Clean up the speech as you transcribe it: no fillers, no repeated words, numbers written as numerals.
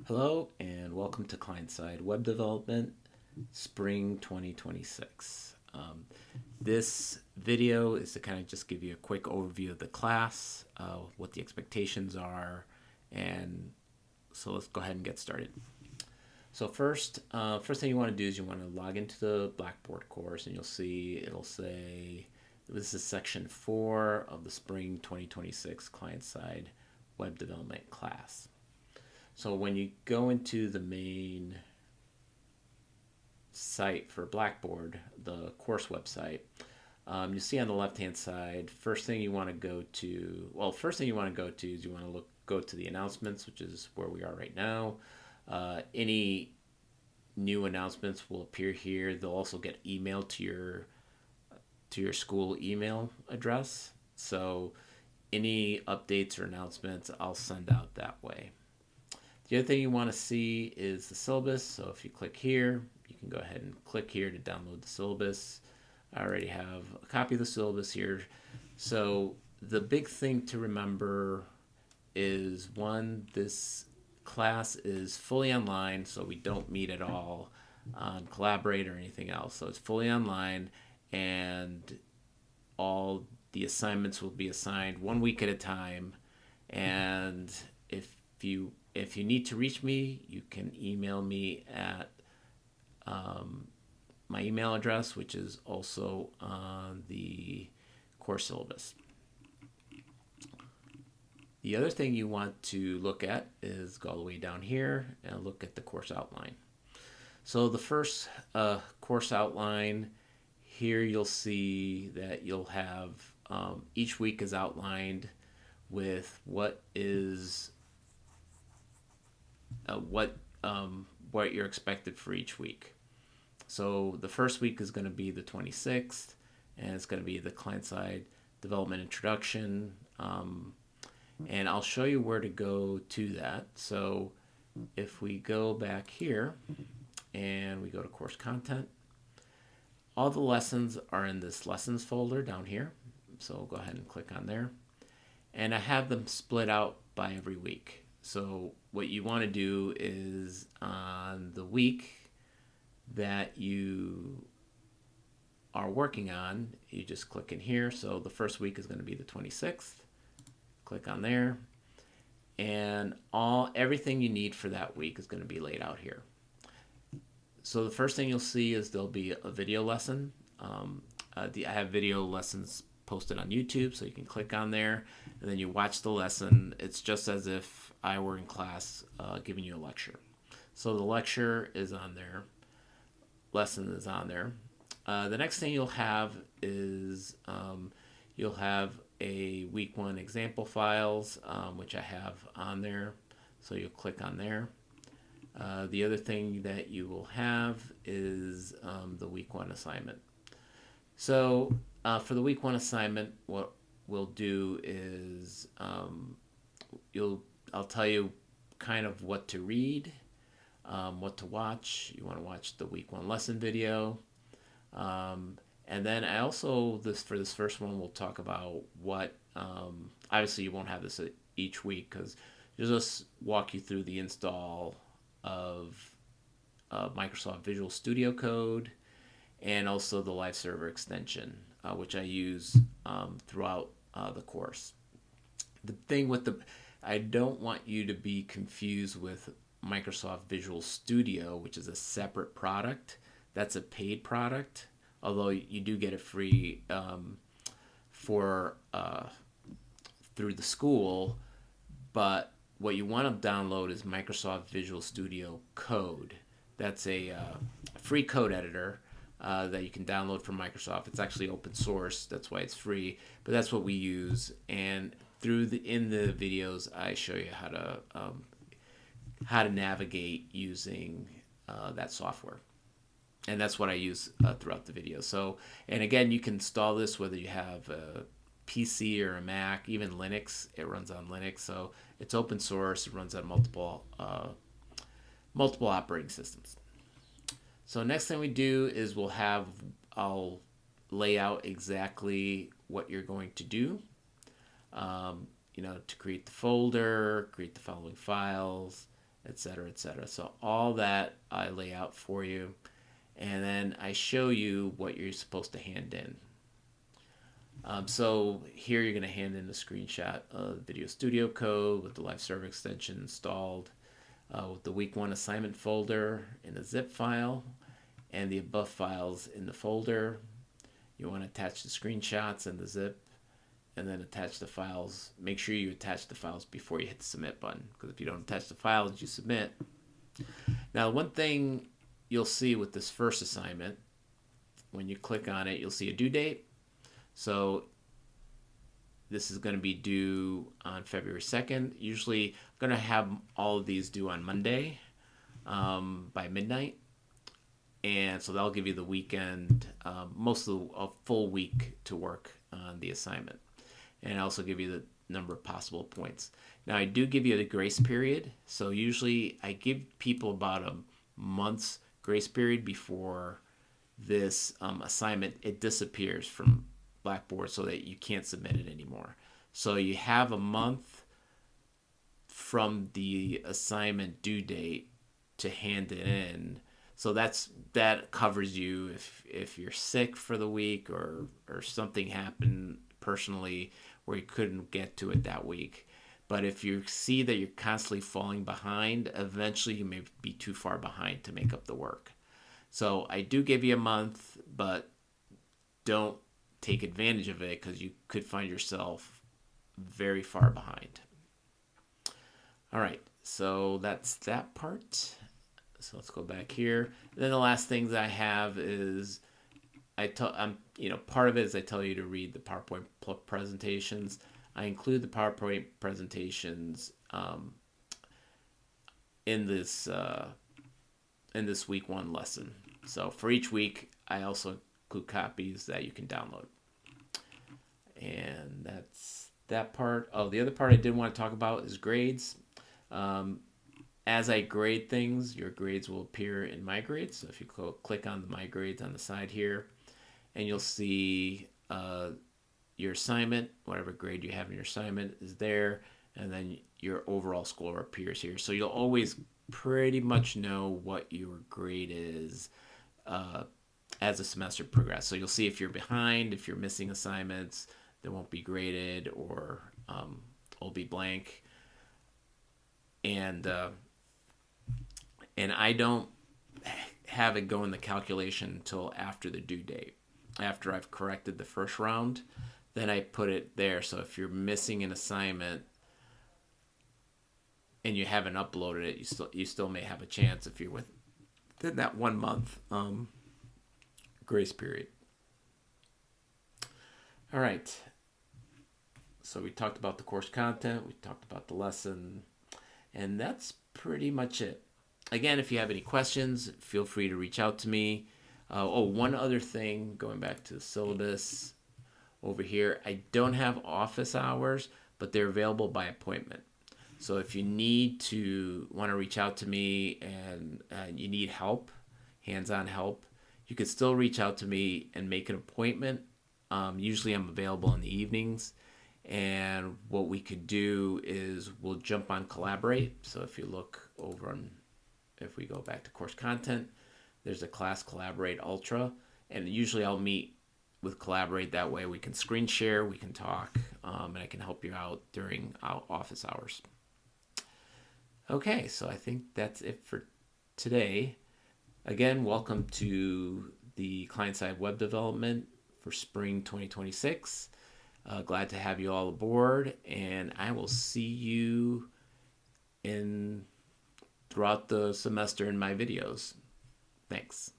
Hello and welcome to Client-Side Web Development Spring 2026. This video is to kind of just give you a quick overview of the class, what the expectations are, and so let's go ahead and get started. So first thing you want to do is you want to log into the Blackboard course, and you'll see it'll say this is section 4 of the Spring 2026 Client-Side Web Development class. So when you go into the main site for Blackboard, the course website, you see on the left-hand side, first thing you want to go to is you want to go to the announcements, which is where we are right now. Any new announcements will appear here. They'll also get emailed to your school email address. So any updates or announcements I'll send out that way. The other thing you want to see is the syllabus. So if you click here, you can go ahead and click here to download the syllabus. I already have a copy of the syllabus here. So the big thing to remember is, one, this class is fully online, so we don't meet at all on Collaborate or anything else. So it's fully online, and all the assignments will be assigned 1 week at a time. And if you need to reach me, you can email me at my email address, which is also on the course syllabus. The other thing you want to look at is go all the way down here and look at the course outline. So the first course outline, here you'll see that you'll have each week is outlined with what you're expected for each week. So the first week is going to be the 26th, and it's going to be the client-side development introduction. And I'll show you where to go to that. So if we go back here and we go to course content, all the lessons are in this lessons folder down here. So we'll go ahead and click on there. And I have them split out by every week. So what you want to do is on the week that you are working on, you just click in here. So the first week is going to be the 26th. Click on there. And everything you need for that week is going to be laid out here. So the first thing you'll see is there'll be a video lesson. I have video lessons posted on YouTube, so you can click on there and then you watch the lesson. It's just as if I were in class giving you a lecture. So the lecture is on there, lesson is on there. The next thing you'll have is you'll have a week 1 example files, which I have on there. So you'll click on there. The other thing that you will have is the week 1 assignment. So for the week 1 assignment, what we'll do is I'll tell you kind of what to read, what to watch. You want to watch the week 1 lesson video. And then I also, for this first one, we'll talk about what, obviously you won't have this each week because it'll just walk you through the install of Microsoft Visual Studio Code and also the Live Server extension, which I use throughout the course. The thing I don't want you to be confused with Microsoft Visual Studio, which is a separate product. That's a paid product, although you do get it free through the school. But what you want to download is Microsoft Visual Studio Code. That's a free code editor that you can download from Microsoft. It's actually open source, that's why it's free. But that's what we use, and in the videos I show you how to navigate using that software. And that's what I use throughout the video. So, and again, you can install this whether you have a PC or a Mac, even Linux. It runs on Linux, so it's open source. It runs on multiple operating systems. So next thing we do is I'll lay out exactly what you're going to do. To create the folder, create the following files, etc., etc. So all that I lay out for you, and then I show you what you're supposed to hand in. So here you're going to hand in a screenshot of Video Studio Code with the live server extension installed, with the week 1 assignment folder in a zip file, and the above files in the folder. You want to attach the screenshots and the zip, and then attach the files. Make sure you attach the files before you hit the submit button, because if you don't attach the files, you submit. Now, one thing you'll see with this first assignment, when you click on it, you'll see a due date. So this is going to be due on February 2nd. Usually I'm going to have all of these due on Monday by midnight. And so that'll give you the weekend, most of a full week to work on the assignment. And also give you the number of possible points. Now, I do give you the grace period. So usually I give people about a month's grace period before this assignment, it disappears from Blackboard so that you can't submit it anymore. So you have a month from the assignment due date to hand it in. So that covers you if you're sick for the week or something happened personally where you couldn't get to it that week. But if you see that you're constantly falling behind, eventually you may be too far behind to make up the work. So I do give you a month, but don't take advantage of it because you could find yourself very far behind. All right, so that's that part. So let's go back here. And then the last things I have is part of it is I tell you to read the PowerPoint presentations. I include the PowerPoint presentations in this week 1 lesson. So for each week, I also include copies that you can download. And that's that part. Oh, the other part I did want to talk about is grades. As I grade things, your grades will appear in My Grades. So if you click on the My Grades on the side here, and you'll see your assignment, whatever grade you have in your assignment is there, and then your overall score appears here. So you'll always pretty much know what your grade is as the semester progresses. So you'll see if you're behind, if you're missing assignments, they won't be graded or will be blank. And I don't have it go in the calculation until after the due date. After I've corrected the first round, then I put it there. So if you're missing an assignment and you haven't uploaded it, you still may have a chance if you're within that 1 month grace period. All right. So we talked about the course content, we talked about the lesson, and that's pretty much it. Again, if you have any questions, feel free to reach out to me. One other thing, going back to the syllabus over here, I don't have office hours, but they're available by appointment. So if you want to reach out to me and you need help, hands-on help, you could still reach out to me and make an appointment. Usually I'm available in the evenings. And what we could do is we'll jump on Collaborate. So if you look over if we go back to course content, there's a class Collaborate Ultra. And usually I'll meet with Collaborate. That way we can screen share, we can talk, and I can help you out during our office hours. Okay, so I think that's it for today. Again, welcome to the client-side web development for spring 2026. Glad to have you all aboard, and I will see you throughout the semester in my videos. Thanks.